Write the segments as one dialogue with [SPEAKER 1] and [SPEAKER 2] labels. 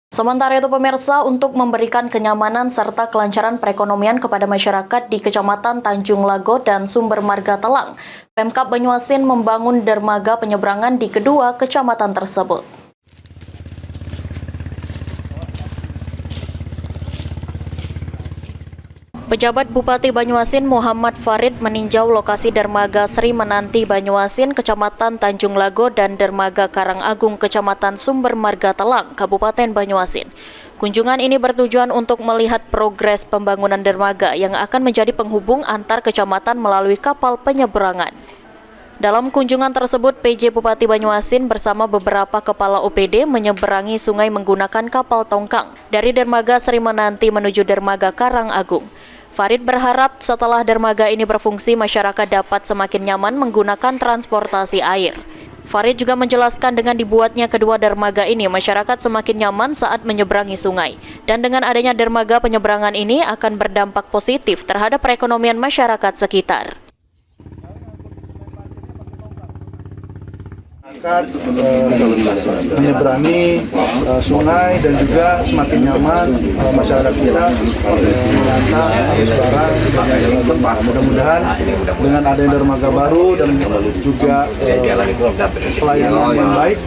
[SPEAKER 1] Sementara itu pemirsa, untuk memberikan kenyamanan serta kelancaran perekonomian kepada masyarakat di Kecamatan Tanjung Lago dan Sumber Marga Telang, Pemkab Banyuasin membangun dermaga penyeberangan di kedua kecamatan tersebut. Pejabat Bupati Banyuasin Muhammad Farid meninjau lokasi dermaga Sri Menanti Banyuasin, Kecamatan Tanjung Lago dan dermaga Karangagung, Kecamatan Sumber Marga Telang, Kabupaten Banyuasin. Kunjungan ini bertujuan untuk melihat progres pembangunan dermaga yang akan menjadi penghubung antar kecamatan melalui kapal penyeberangan. Dalam kunjungan tersebut, PJ Bupati Banyuasin bersama beberapa kepala OPD menyeberangi sungai menggunakan kapal tongkang dari dermaga Sri Menanti menuju dermaga Karangagung. Farid berharap setelah dermaga ini berfungsi, masyarakat dapat semakin nyaman menggunakan transportasi air. Farid juga menjelaskan dengan dibuatnya kedua dermaga ini, masyarakat semakin nyaman saat menyeberangi sungai. Dan dengan adanya dermaga penyeberangan ini akan berdampak positif terhadap perekonomian masyarakat sekitar.
[SPEAKER 2] Menyeberangi sungai dan juga semakin nyaman masyarakat kita mengantar arus barang dan tempat. Mudah-mudahan dengan adanya dermaga baru dan juga pelayanan yang baik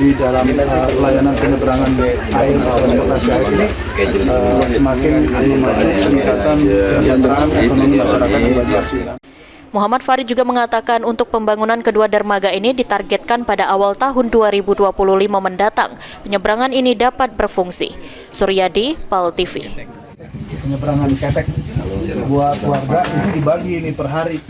[SPEAKER 2] di dalam pelayanan penyeberangan air transportasi air ini semakin memacu peningkatan kesejahteraan ekonomi masyarakat di Banyuasin.
[SPEAKER 1] Muhammad Farid juga mengatakan untuk pembangunan kedua dermaga ini ditargetkan pada awal tahun 2025 mendatang. Penyeberangan ini dapat berfungsi. Suryadi, PAL TV.
[SPEAKER 2] Penyeberangan ketek buat warga ini dibagi ini per hari.